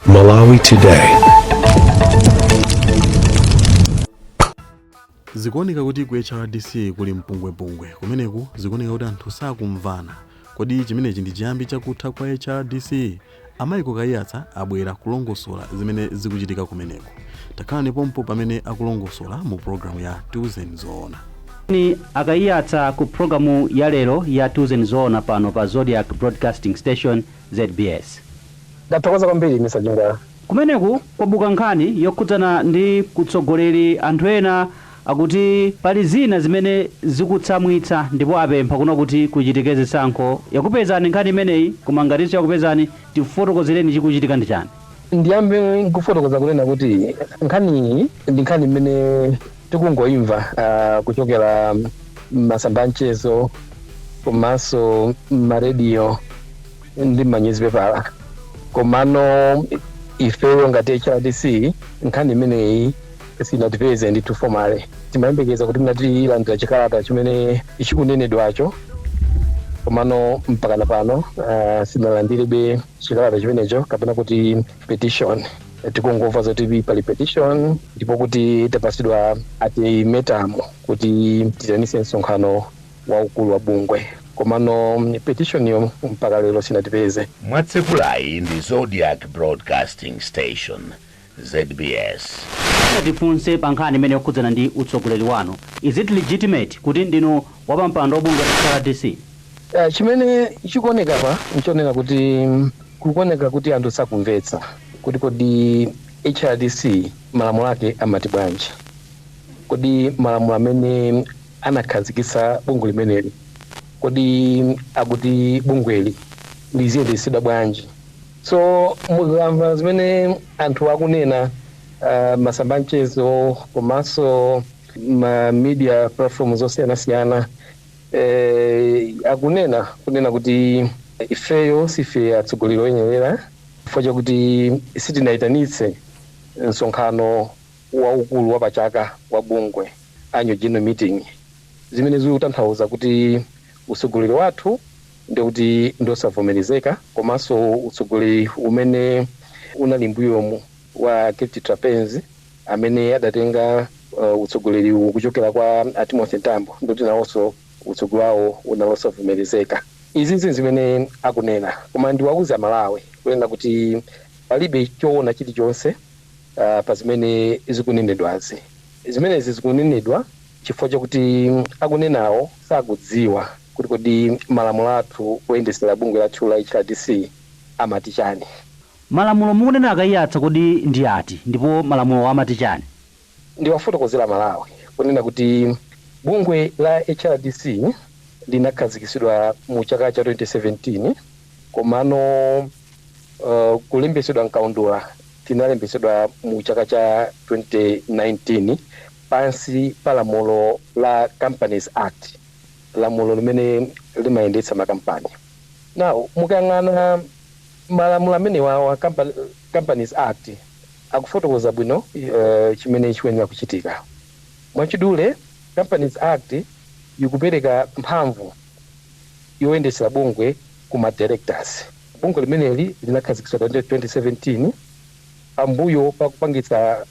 Malawi Today. Zikuoneka kuti ku HRDC kuli mpungwepungwe kumeneku zikuoneka kuti anthu sakumvana. Kodi chimenechi ndi chiyambi chakutha kwa HRDC? Amayiko Kayatsa abwera kulongosola zimene zikuchitika kumeneku. Takhalani pompo pamene akulongosola mu programu ya Tuzen Zoona. Ni Akayatsa ku programu ya lero ya Tuzen Zoona pano pa Zodiac Broadcasting Station ZBS. Ndatokoza kwambiri Mr. Jinga. Kumeneku kwabuka nkhani yokhudzana ndi kutsogoleri anthu ena akuti pali zina zimene zikutsamwitsa ndipo apempha kuno kuti kuchitike zisankho. Yakupezani nkhani imeneyi koma ngati yakupezani tifotokozereni chikuchitika ndi chani. Ndiyambe kufotokoza kunena kuti nkhani ndi nkhani imene tikungoimva kuchokera masamba mchezo komanso maradio ndi manyuzipepala. Komano ifeyo ngati HRDC nkhani imeneyi sinatipeze ndi tufomale. Timayembekeza kuti mnatilandira chikalata chimene chikunenedwacho. Komano mpaka pano sinalandirebe chikalata chimenecho kapena kuti petition. Tikungomva zoti pali petition ndipo kuti tapasidwa ultimatum kuti titanise msonkhano waukulu wa bungwe. Komano petition yo mpaka lero sinatipeze. Mwatsekulayi ndi Zodiac Broadcasting Station ZBS. Tifunse pa nkhani imene yokhudzana ndi utsogoleri wanu. Is it legitimate kuti ndinu wapampando wabungwe la HRDC? Chimene chikuoneka pa nchonena kuti kukuoneka kuti anthu sakumvetsa kuti kodi HRDC malamulo ake amati bwanji. Kodi malamulo amene anakhazikitsa bungwe limeneli kodi akuti bungweli liziyendesedwa bwanji. So mukamva zimene anthu akunena masamba mchezo komanso ma media platforms zosiyanasiyana kunena kuti ifeyo sife atsogoleri oyenerera chifukwa chakuti sitinayitanitse msonkhano waukulu wa pachaka wa bungwe annual general meeting. Zimene zikutanthauza kuti utsogoleri wathu ndikuti ndosavomerezeka komanso utsogoleri umene unali mbuyomu wa Keti Trapenzi amene adatenga utsogoleri kuchokera kwa Timothy Tambo ndikuti nawonso utsogoleri wawo unalosavomerezeka. Izi zimene akunena koma ndiwauza Malawi kunena kuti palibe choona chilichonse pa zimene zikunenedwazi. Zimenezi zikunenedwa chifukwa chakuti akunenawo sakudziwa kuti kodi malamulo athu oyendesera bungwe lathu la HRDC amati chani. Malamulo mukunena Akayatsa kodi ndi ati ndipo malamulo amati chani? Ndiwafotokozera Malawi kunena kuti bungwe la HRDC linakhazikitsidwa mu chaka cha 2017 komano kulembesedwa mkaundula tinalembesedwa mu chaka cha 2019 pansi pa lamulo la Companies Act, lamulo limene limayendetsa makampani. Now mukang'ana malamulo amene wa Companies Act akufotokoza bwino chimene chikuyenera kuchitika. Mwachidule Companies Act ikupereka mphamvu yoyendesera bungwe kuma directors. Bungwe limeneli linakhazikitsidwa 2017 pambuyo pakupangitsa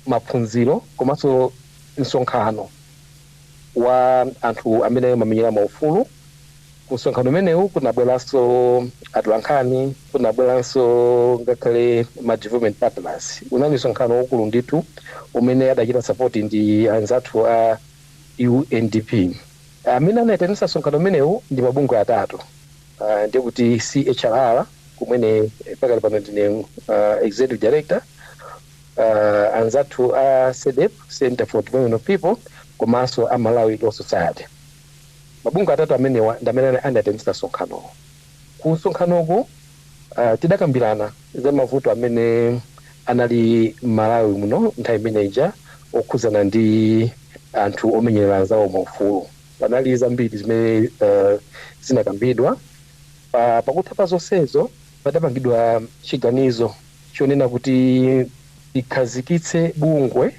maphunziro komanso msonkhano wa anthu amene amamenyera maufulu. Msonkhano umenewu kunabweranso atolankhani, kunabweranso ngakhale ma development partners. Unali msonkhano waukulu ndithu umene adachita support ndi anzathu a UNDP. Amene anayitanitsa msonkhano umenewu ndi mabungwe atatu. Ndikuti CHRR kumene pakali pano ndine executive director, anzathu a CEDEP, Center for Development of People, komanso a Malawi Law Society. Mabungwe atatu amenewa ndi amene anayitanitsa msonkhano. Ku msonkhanoku tidakambirana za mavuto amene anali Malawi muno nthawi imeneja okhudzana ndi anthu omenyerera anzawo maufulu. Panali zambiri zimene zinakambidwa. Pakutha pa zonsezo padapangidwa chiganizo chonena kuti ikhazikitse bungwe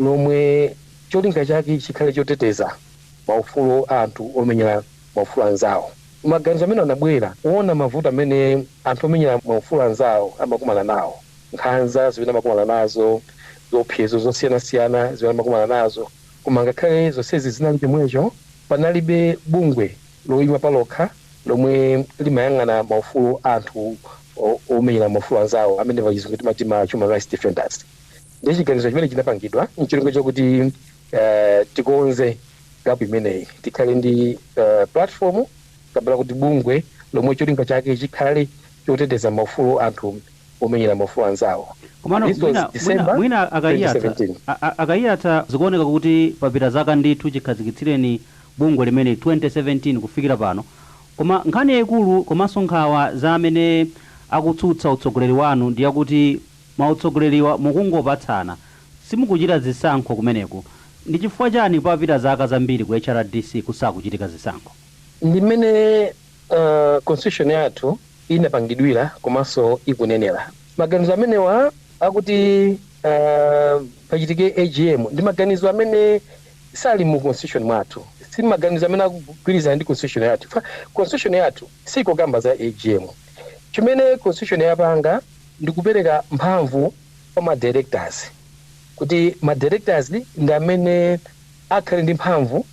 lomwe cholinga chake chikhale choteteza maufulu anthu omenyera maufulu anzawo. Maganizo amene anabwera kuona mavuto amene anthu omenyera maufulu anzawo amakumana nawo. nkhanza zimene amakumana nazo, zopsezo zosiyanasiyana zimene amakumana nazo. Koma ngakhale zonsezi zinali chomwecho, panalibe bungwe loyima palokha lomwe limayang'ana maufulu anthu omenyera maufulu anzawo amene pachizungu timati ma human rights defenders. Ndiye chiganizo chimene chinapangidwa mchilungo chokuti tikonze gapu imeneyi, tikhale ndi platform kapena kuti bungwe lomwe cholinga chake chikhale choteteza maufulu anthu omenyera maufulu anzawo. Komano mwina akayiyatsa zikuoneka kuti papita zaka ndithu chikhazikitsireni bungwe limene 2017 kufikira pano. Koma nkhani yaikulu komanso nkhawa za amene akutsutsa utsogoleri wanu ndi yakuti mautsogoleriwa mukungopatsana, simukuchita zisankho kumeneku. Ndi chifukwa chani papita zaka zambiri ku HRDC kusakuchitika zisankho? Ndimene constitution yathu inapangidwira komanso ikunenera. Maganizo amenewa akuti pachitike AGM ndi maganizo amene sali mu constitution mwathu. Si maganizo amene akugwirizana ndi constitution yathu. Constitution yathu sikugamba za AGM. Chimene constitution yapanga ndi kupereka mphamvu kwa ma directors, kuti ma directors ndi amene akhale ndi mphamvu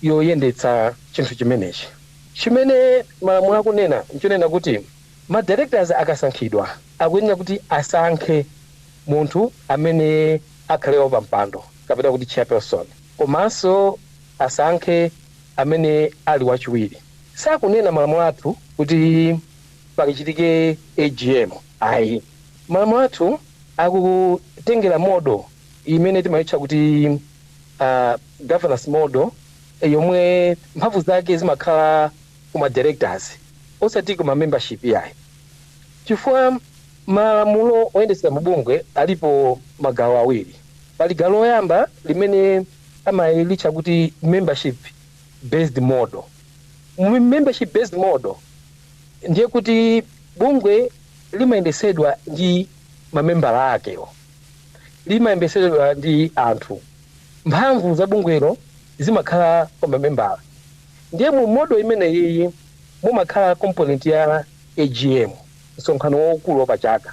yoyendetsa chinthu chimenechi. Chimene malamulo akunena nchonena kuti ma directors akasankhidwa akuyenera kuti asankhe munthu amene akhalewa pa mpando kapena kuti chairperson, komanso asankhe amene ali wachiwiri. Sakunena malamulo athu kuti pakichitike AGM. Ayi, malamulo athu akutengera modo imene timayitcha kuti governance model, yomwe mphamvu zake zimakhala kuma directors osati kuma membership yayi. Chifukwa malamulo oyendetsera mabungwe alipo magawo awiri. Pali gawo loyamba limene amayilitcha kuti membership based model. Membership based model ndiye kuti bungwe limayendetsedwa ndi mamembala akewo, limayendetsedwa ndi anthu. Mphamvu za bungwelo zimakhala kwa mamembala. Ndiye mu model imeneyi mumakhala component ya AGM, msonkhano waukulu wapachaka.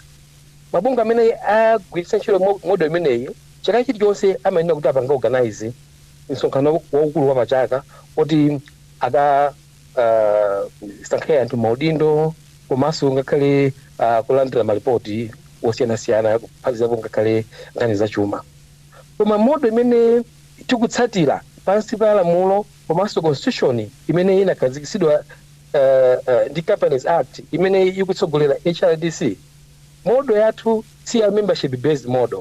Mabungwe amene agwiritsa ntchito model imeneyi chaka chilichonse amayenera kuti apanga organize msonkhano waukulu wapachaka kuti sankhe anthu maudindo komanso ngakhale kulandira malipoti osiyanasiyana kuphatikizapo ngakhale nkhani zachuma. Koma model imene tikutsatira pansi pa lamulo komanso constitution imene inakhazikitsidwa ndi Companies Act imene ikutsogolera HRDC, model yathu si ya membership based model.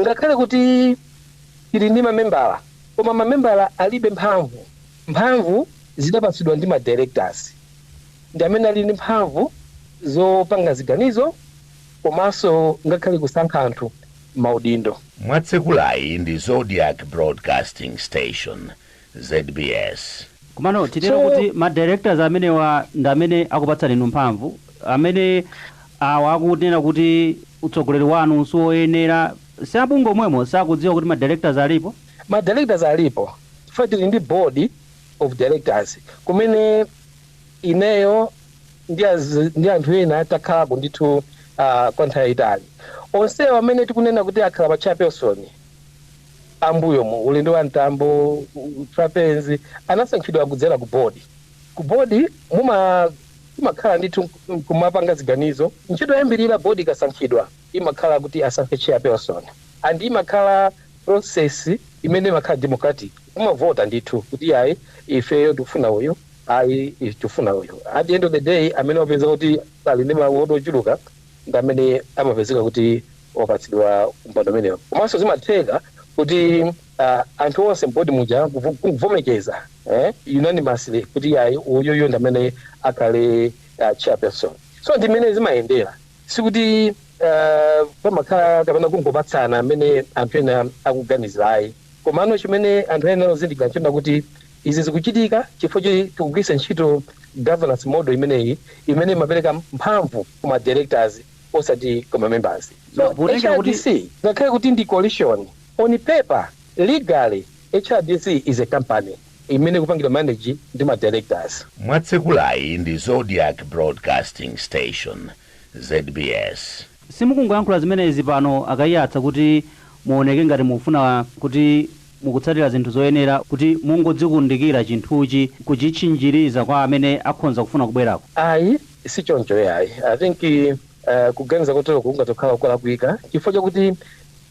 Ngakhale kuti ili ndi mamembala, koma mamembala alibe mphamvu zidapatsidwa ndi ma directors, ndi amene ali ndi mphamvu zopanga ziganizo komanso ngakhale kusankha anthu maudindo. Mwatsekulayi ndi Zodiac Broadcasting Station, ZBS. Komano titero kuti ma directors amenewa ndi amene akupatsani inu mphamvu, amene akunena kuti utsogoleri wanu siwoyenera. Si abungwe omwemo sakudziwa kuti ma directors alipo? Ma directors alipo. Tili ndi board of directors kumene ineyo ndi anthu ena takhalako ndithu kwa nthawi yayitali. Onsewo amene tikunena kuti akhala pa chairperson ambuyo mu ulendo wa mtambo trapenzi anasankhidwa kudzera ku board. Ku board mumakhala ndithu kumapanga ziganizo. Ntchito yambirira board ikasankhidwa imakhala kuti asankhe chairperson, and imakhala process imene imakhala democratic. Kumavota ndithu kuti ayi ifeyo tikufuna uyu, ayi tikufuna uyu. At the end of the day amene wapeza kuti ali ndi mawoto ochuluka ndi amene amapezeka kuti wapatsidwa mpando umenewo. Komanso zimatheka kuti anthu onse mbodi muja kuvomekeza unanimously kuti ayi uyoyo ndi amene akhale chairperson. So ndi mmene zimayendera, sikuti pamakhala kapena kungopatsana amene anthu ena akuganizira ayi. Komano chimene anthu ena zindikira nchona kuti izi zikuchitika chifukwa tikugwiritsa ntchito governance model imeneyi imene imapereka mphamvu kuma directors osati kuma members. So HRDC ngakhale kuti ndi coalition, on paper legally HRDC is a company imene kupangidwa manage ndi ma directors. Mwatsekulayi ndi Zodiac Broadcasting Station, ZBS. simukungoyankhula zimenezi pano akayatsa kuti muoneke ngati mufuna kuti mukutsatira zinthu zoyenera kuti mungodzikundikira chinthuchi kuchitchinjiriza kwa amene akhonza kufuna kubwerako? Ayi, si choncho yayi. I think kuganiza kotero kungatokhala kukalakwika chifukwa chakuti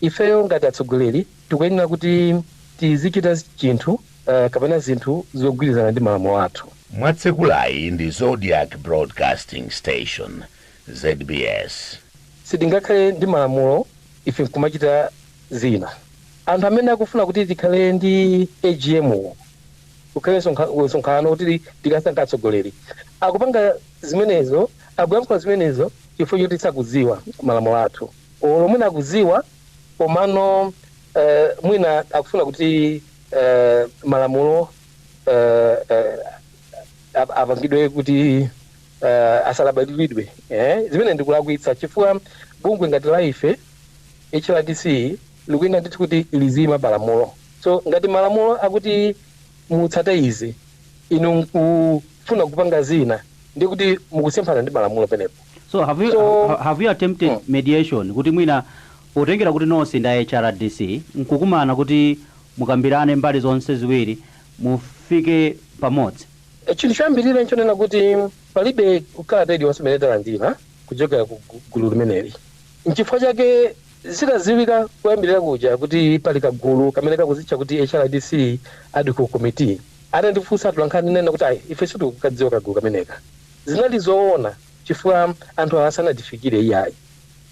ifeyo ngati atsogoleri tikuyenera kuti tizichita chinthu kapena zinthu zogwirizana ndi malamulo athu. Mwatsekulayi ndi Zodiac Broadcasting Station, ZBS. Sitingakhale ndi malamulo ife nkumachita zina. Anthu amene akufuna kuti tikhale ndi AGM kukhale msonkhano kuti tikasankha atsogoleri akupanga zimenezo, akuyankhula zimenezo chifukwa choti sakudziwa malamulo athu. Olo mwina akudziwa komano mwina akufuna kuti malamulo apangidwe kuti asalabadilidwe. Zimene ndikulakwitsa chifukwa bungwe ngati la ife HRDC likuyenda ndithu kuti lizima malamulo. So ngati malamulo akuti mutsate izi inu nkufuna kupanga zina ndi kuti mukusemphana ndi malamulo penepo. So have you attempted mediation kuti mwina potengera kuti nonse nda HRDC nkukumana kuti mukambirane mbali zonse ziwiri mufike pamodzi? Chinthu choyambirira nchonena kuti palibe kukhala tedi wasemene talandira kuchokera ku gulu limeneli. Nchifukwa chake zitadziwika kuyambirira kuja kuti pali kagulu kamene kakuzitcha kuti HRDC ad hoc committee atandifunsa tulankhani nena kuti ayi ife sitikukadziwa kagulu kameneka. Zinali zoona chifukwa anthu asanatifikire iyayi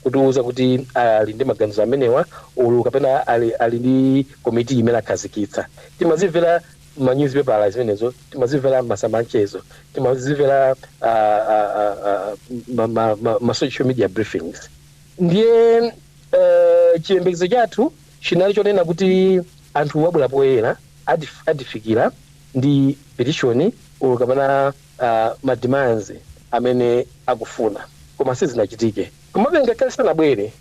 kutiuza kuti ali ndi maganizo amenewa ulu kapena ali ndi komiti imene akhazikitsa. Timazimvera ma newspaper zimenezo, timazimvera masamanchezo, timazimvera ma social media briefings. Ndiye chiyembekezo chathu chinali chonena kuti anthu wabwera poyera adifikira ndi petition ulu kapena ma demands amene akufuna koma sizinachitike. Komabe ngakhale sanabwere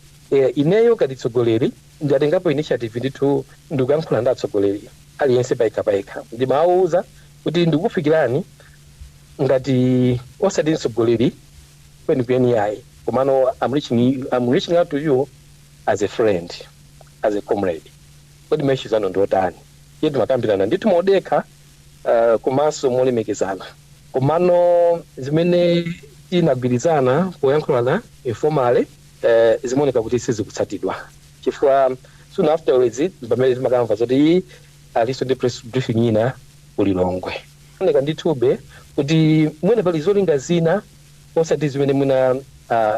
ineyo ngati tsogoleri ndatengapo initiative ndithu ndikuyankhula ndi atsogoleri aliyense paika ndimawuza kuti ndikufikirani ngati osati mtsogoleri kwenikweni yayi komano I'm reaching out to you as a friend, as a comrade. Kodi meshizano ndotani yetu makambirana ndithu modekha komanso molemekezana komano zimene tinagwirizana poyankhulana informale zimoneka kuti sizikutsatidwa chifukwa soon afterwards pamene timakamva zoti aliso ndi press briefing ina ulilongwe oneka ndithube kuti mwene pali zolinga zina osati zimene mwina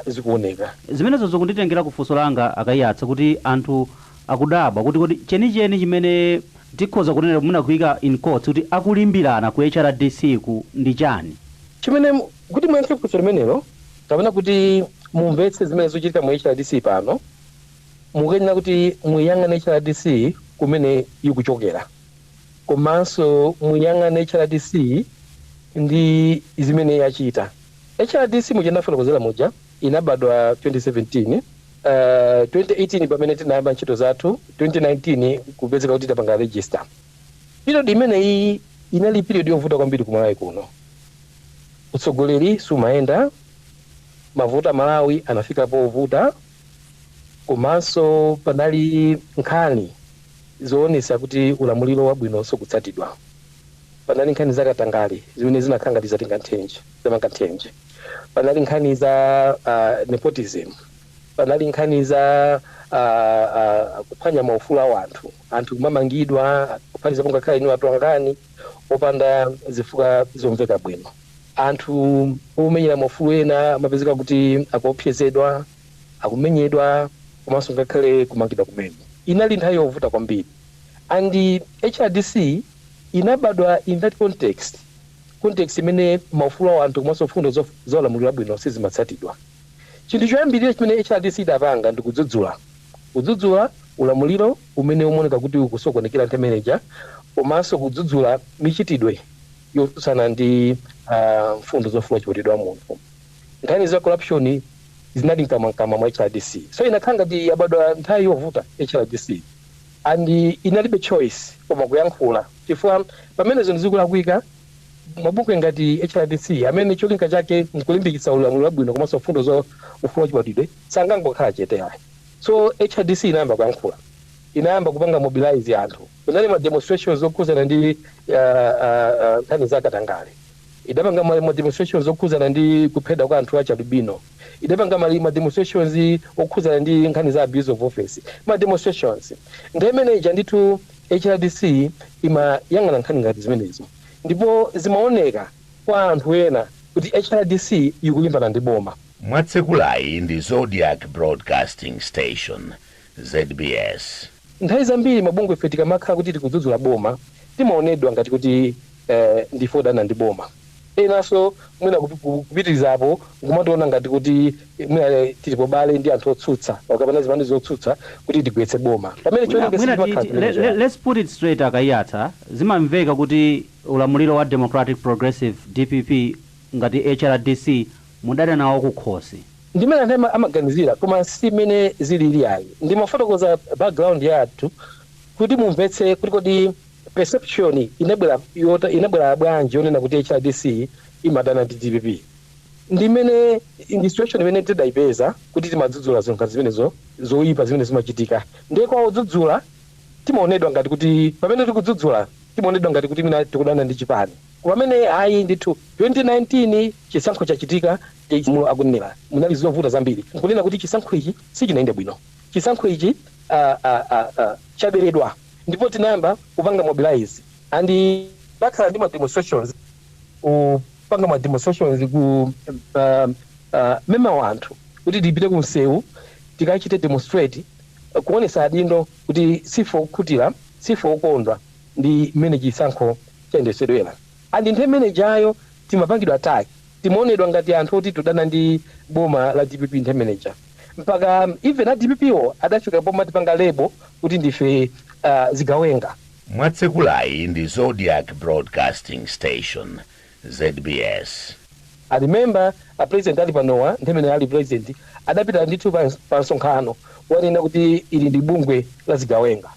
zikuoneka. Zimenezo zikunditengera kufunso langa akayatsa kuti anthu akudabwa kuti chenicheni chimene tikhoza kunena mwina kuyika in court kuti akulimbirana ku HRDC ku ndi chani chimene kuti muyankhe funso limenelo kapena kuti mumvetse zimene zochitika mu HRDC pano mukuyenera kuti muyang'ane HRDC kumene ikuchokera komanso muyang'ane HRDC ndi zimene yachita. HRDC mujandafotokozera muja inabadwa 2017, 2018 pamene tinayamba ntchito zathu, 2019 kupezeka kuti tapanga register. Period imeneyi inali period yovuta kwambiri ku Malawi kuno. Utsogoleri sumayenda, mavuto a Malawi anafika povuta, komanso panali nkhani zoonesa kuti ulamuliro wabwino sukutsatidwa. Panali nkhani za katangale zimene zinakhala ngati zamakathenje. Panali nkhani za nepotism. Panali nkhani za kuphwanya maufulu a anthu kumamangidwa kuphatiza pangakhala inu atwangani opanda zifukwa zomveka bwino. Anthu omenyera maufulu ena amapezeka kuti akuopsezedwa, akumenyedwa komanso ngakhale kumangidwa kumene. Inali nthawi yovuta kwambiri. And HRDC inabadwa in that context imene maufulu a anthu komanso mfundo za ulamuliro wabwino sizimatsatidwa. Chinthu choyambirira chimene HRDC idapanga ndi kudzudzula ulamuliro umene umoneka kuti ukusokonekera nthe manager komanso kudzudzula michitidwe yotsutsa ndi mfundo zofuna chipotedwa wa munthu. Nkhani za corruption zinali mkamwa mwa HRDC. So inakhala ngati yabadwa nthawi yovuta HRDC. And inalibe choice koma kuyankhula chifukwa pamene zinthu zikulakwika mabungwe ngati HRDC amene cholinga chake nkulimbikitsa ulamuliro wabwino komanso mfundo za ufulu wachibadwidwe sangangokhala chete ayi. So HRDC inayamba kuyankhula, inayamba kupanga mobilize anthu, kunali ma demonstrations zokhuzana ndi nkhani za katangale, idapanga ma demonstrations okhuzana ndi kuphedwa kwa anthu achilubino, idapanga ma demonstrations okhuzana ndi nkhani za abuse of office, ma demonstrations ndimene ndithu HRDC imayang'ana nkhani ngati zimenezo, ndipo zimaoneka kwa anthu ena kuti HRDC ikulimbana ndi boma. Mwatsekulayi ndi Zodiac Broadcasting Station, ZBS. Nthawi zambiri mabungwe ife tikamakhala kuti tikudzudzula boma timaonedwa ngati kuti ndife odana ndi boma. Enanso mwina kupitirizapo nkumationa ngati kuti mwina tilipo bale ndi anthu otsutsa okapana zimene zotsutsa kuti tigwetse boma. Pamene let's put it straight akayatsa, zimamveka kuti ulamuliro wa Democratic Progressive DPP ngati HRDC mudada nawo kukhosi. Ndimene anthu amaganizira koma si mene zilili ayi. Ndimafotokoza background yathu kuti mumvetse kuti kodi perception inabwera bwanji yonena kuti HRDC imadana ndi DPP. Ndimene situation imene tidayipeza kuti timadzudzula zinthu zimenezo zoyipa zimene zimachitika. Ndiye kwa udzudzula timaonedwa ngati kuti pamene tikudzudzula timaonedwa ngati kuti mina tikudana ndi chipani. Pamene ayi ndithu 2019 chisankho chachitika mulo akunena munali zovuta zambiri nkunena kuti chisankho ichi sichinaenda bwino, chisankho ichi chaberedwa, ndipo tinayamba kupanga mobilize and bakhala ndi ma demonstrations upanga ma demonstrations ku mema wanthu kuti tipite ku msewu tikachite demonstrate kuonesa adindo kuti sifo kukhutira sifo ukondwa ndi mmene chisankho chayendesedwera. And nthemene jayo timapangidwa attack, timaonedwa ngati anthu oti tudana ndi boma la DPP nthemeneja, mpaka even a DPP adafika boma tipanga lebo kuti ndife zigawenga. Mwatsekulayi ndi Zodiac Broadcasting Station, ZBS. I remember a president ali panowa nthemene ali president adapita ndithu pa msonkhano wanena kuti ili ndi bungwe la zigawenga,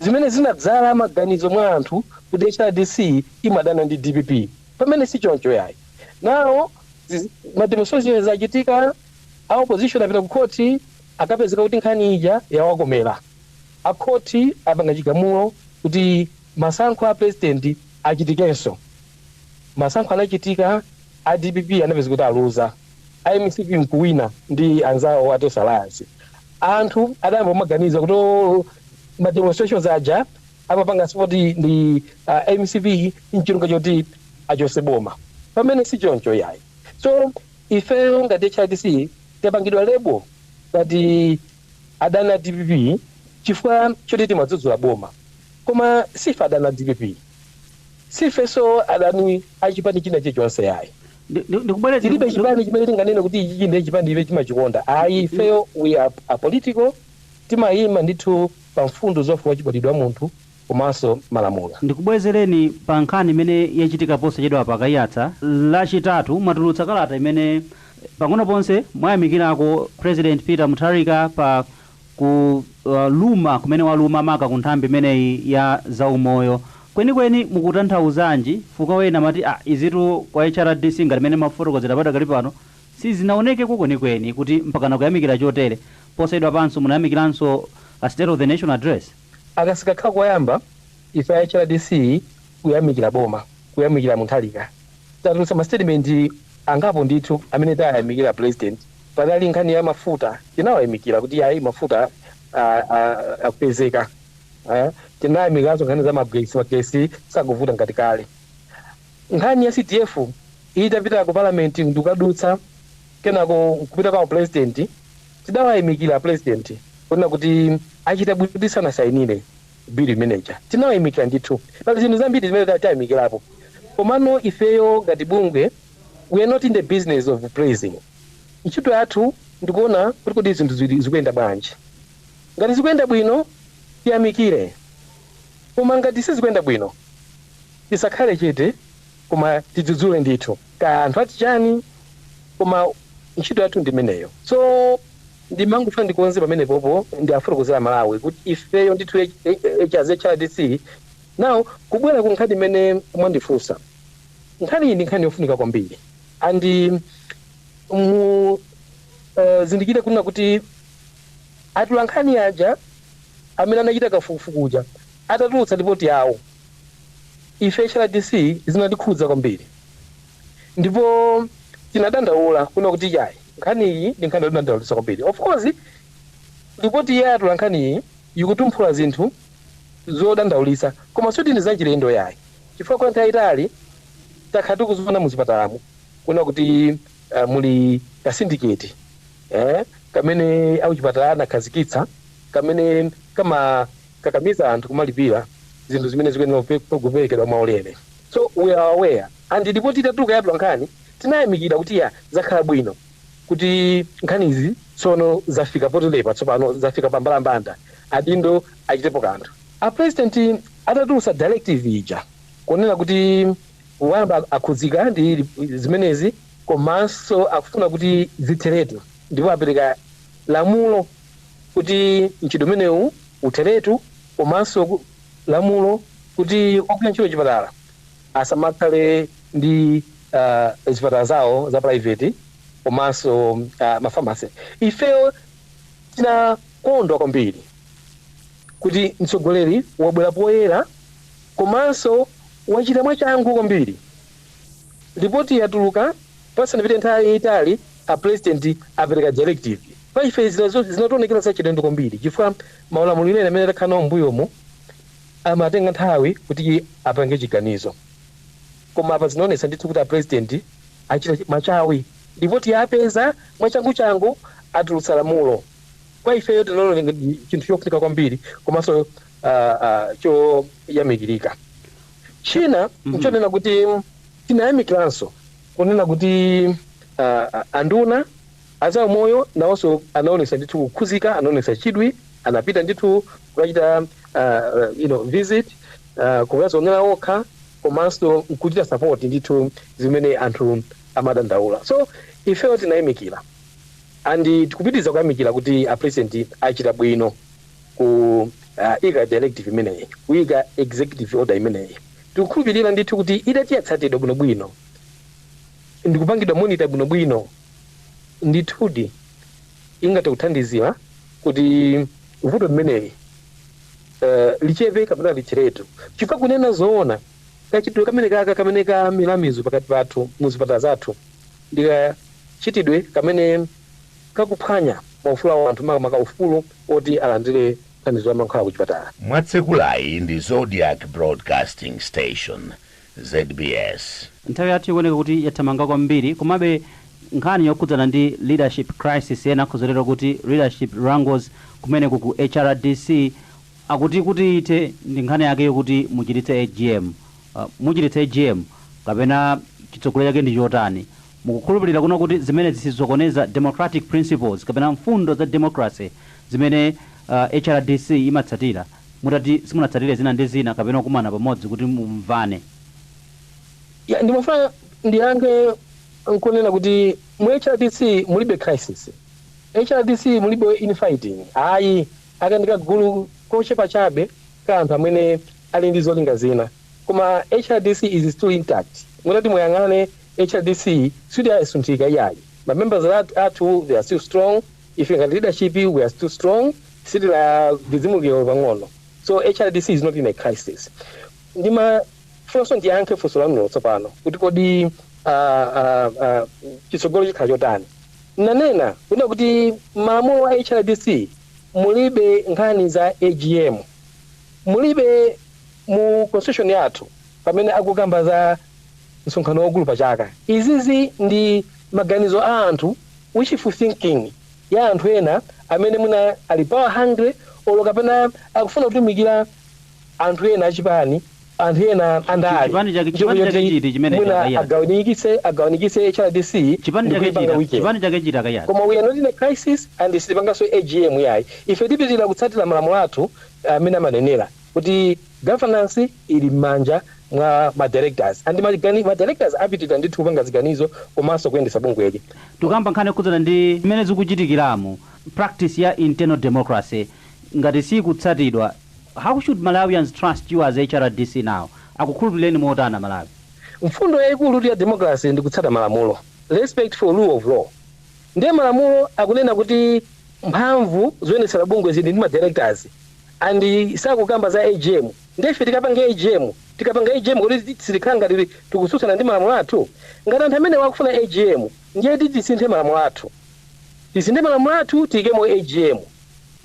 zimene zinadzala maganizo mwa anthu kuti HRDC imadana ndi DPP pamene si choncho yayi. Now ma demonstrations achitika, a opposition apita ku court akapezeka kuti nkhani ija yawakomera, a court apanga chigamulo kuti masankho a president achitikenso. Masankho anachitika, a DPP anapezeka kuti aluza, IMCP nkuwina ndi anzawo a Tosa Alliance. Anthu adayamba maganizo kuti ma demonstrations aja amapanga support ndi MCP nchilunga choti achose boma pamene si choncho yayi. So ifeyo ngati HRDC tapangidwa lebo ngati adana DPP chifukwa choti timadzudzula boma, koma sife adana DPP, sifenso adani achipani china chilichonse yayi. Tilibe chipani chimene tinganene kuti ichi ndi chipani ife chimachikonda ayi. Ifeyo we are political, timayima ndithu pa mfundo zofuna chibadwidwe munthu komanso malamulo. Ndikubwezereni pa nkhani imene yachitika posachedwa pakayatsa lachitatu mwatulutsa kalata imene pang'ono ponse mwayamikirako President Peter Mutharika pa kuluma kumene waluma maka ku nthambi imeneyi ya zaumoyo. Kwenikweni mukutanthauzanji fuka wena mati izitu kwa HRDC ngati imene mafotokozera padakali pano sizinaoneke kwenikweni kuti mpakana kuyamikira chotere posachedwa panso munayamikiranso a State of the Nation address. Akasikakhala koyamba ife a HRDC kuyamikira boma, kuyamikira Mutharika. Tatulutsa ma statement angapo ndithu amene tayamikira president. Panali nkhani ya mafuta tinawayamikira kuti ayi mafuta akupezeka. Tinayamikiraso nkhani za magesi sakuvuta ngati kale. Nkhani ya CTF itapita ku parliament ndikadutsa kenako kupita kwa president tidawayamikira president kuna kuti achita bwino sanasayinire bill manager. Tinawayamikira ndithu pali zinthu zambiri zimene tayamikirapo, komano ifeyo ngati bungwe we are not in the business of praising. Ntchito yathu ndikuona kuti kodi zinthu zikuyenda bwanji. Ngati zikuyenda bwino tiyamikire, koma ngati sizikuyenda bwino tisakhale chete koma tidzudzule ndithu ka anthu atichani, koma ntchito yathu ndimeneyo. So ndimangofuna ndikonze pamene popo ndi afotokozera Malawi kuti ifeyo ndithu HRDC now kubwera ku nkhani imene mwandifunsa nkhani iyi ndi nkhani yofunika kwambiri andi zindikire kunena kuti atula nkhani aja amene anachita kafukufuku uja atatulutsa ripoti yawo ife HRDC zinatikhudza kwambiri ndipo tinadandaula kunena kuti yayi nkhani iyi ndi nkhani yodandaulitsa kwambiri. Of course ripoti ya atula nkhani iyi ikutumphula zinthu zodandaulitsa koma soti ndi zachilendo yayi chifukwa kwa nthawi yayitali takhala tikuzona muzipatalamu kunena kuti muli ka syndicate kamene akuchipatala anakhazikitsa kamene kakamiza anthu kumalipira zinthu zimene zikuyenera kuperekedwa mwaulere. So we are aware and ripoti itatuluka yatula nkhani tinayamikira kuti ya zakhala bwino kuti nkhani izi tsono zafika poterepa tsopano zafika pambalambanda adindo achitepo kanthu. A president atatulutsa directive ija kunena kuti wamba akhudzika ndi zimenezi komanso akufuna kuti zitheretu ndipo apereka lamulo kuti ntchito imenewu utheretu komanso lamulo kuti ogwira ntchito chipatala asamakhale ndi zipatala zawo za private komanso mafamasi. Ifeyo tinakondwa kwambiri kuti mtsogoleri wabwera poyera komanso wachita mwachangu kwambiri. Ripoti yatuluka pasanapite nthawi yayitali a president apereka directive pa ife zinationekera zachilendo kwambiri chifukwa malamulo amene takhala nawo m'mbuyomo amatenga nthawi kuti apange chiganizo koma apa zinaonetsa ndithu kuti a president achita machawi ripoti yapeza mwachangu atulutsa lamulo. Kwa ifeyo tinaona chinthu chofunika kwambiri komanso choyamikirika. China nchonena kuti tinayamikiranso kunena kuti anduna azawo moyo nawonso anaonesa ndithu kukhuzika anaonesa chidwi anapita ndithu kukachita visit kukazionera okha komanso nkuchita support ndithu zimene anthu amadandaula. So ifeyo tinayamikira andi tikupitiriza kuyamikira kuti a president achita bwino ku ika directive imeneyi kuika executive order imeneyi. Tikukhulupirira ndithu kuti itatiyatsatidwa bwinobwino ndikupangidwa monitor bwinobwino ndithudi ingati kuthandizira kuti vuto limeneyi lichepe kapena licheretu chifukwa kunena zoona kachitidwe kamene ka milamizo pakati pathu muzipatala zathu ndikachitidwe kamene kakuphwanya maufulu a anthu makamaka ufulu oti alandire thandizo la mankhwala kuchipatala. Mwatsekulayi ndi Zodiac Broadcasting Station ZBS. Nthawi yathu ikuoneka kuti yathamanga kwambiri komabe nkhani yokhudzana ndi leadership crisis ena akuzolera kuti leadership wrangles kumeneku ku HRDC akuti kuti ite ndi nkhani yake yokuti muchititse AGM muchititse AGM kapena chitsogolero chake ndi chotani mukukhulupirira kuno kuti zimene zisizokoneza democratic principles kapena mfundo za democracy zimene HRDC imatsatira mutati simunatsatire zina ndi zina kapena kumana pamodzi kuti mumvane? Ndimafuna ndiyankhe nkunena kuti mu HRDC mulibe crisis. HRDC mulibe infighting. Ayi akandika gulu kochepa chabe ka anthu amene ali ndi zolinga zina koma HRDC is still intact. Mutati muyang'ane HRDC sudi asunthika yayi. Ma members athu they are still strong. If you got leadership we are still strong. Sidi la vizimuliro pang'ono. So HRDC is not in a crisis. Ndima funso ndiyankhe funso lamuno tsopano kuti kodi chitsogolo chikhala chotani. Nanena kuna kuti malamulo a HRDC mulibe nkhani za AGM mulibe mu constitution yathu pamene akukamba za msonkhano waukulu pachaka. Izizi ndi maganizo a anthu wishful thinking ya anthu ena amene muna ali power hungry olo kapena akufuna kutumikira anthu ena achipani anthu ena andali muna agawanikise HRDC chipani chake chita kayaka koma we are not in a crisis and sipangaso AGM yayi. Ife tipitira kutsatira malamulo athu amene amanenera kuti governance ili manja mwa ma directors and ma directors apitira ndithu kupanga ziganizo komanso kuyendesa bungweli. Tukamba nkhani khudzana ndi zimene zikuchitikiramo practice ya internal democracy ngati sikutsatidwa, how should Malawians trust you as HRDC now? Akukhulupireni motana Malawi? mfundo yayikulu ya democracy ndi kutsata malamulo, respect for rule of law. Ndiye malamulo akunena kuti mphamvu zoyendetsera bungwe zili ndi ma directors andi sakukamba za AGM. Ndife tikapanga AGM kuti silikhala ngati tikusutsana ndi malamulo athu. Ngati anthu amene wakufuna AGM ndiye tisinthe malamulo athu. Tisinthe malamulo athu tiyikemo AGM.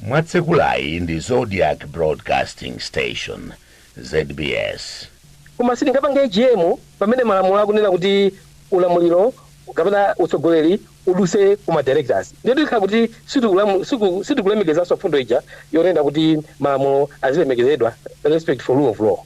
Mwatsekulayi ndi Zodiac Broadcasting Station, ZBS. Koma sitingapanga AGM pamene malamulo akunena kuti ulamuliro kapena utsogoleri uduse kuma directors. Ndiye tikhala kuti sitikulemekeza mfundo ija yonena kuti malamulo azilemekezedwa, respect for rule of law.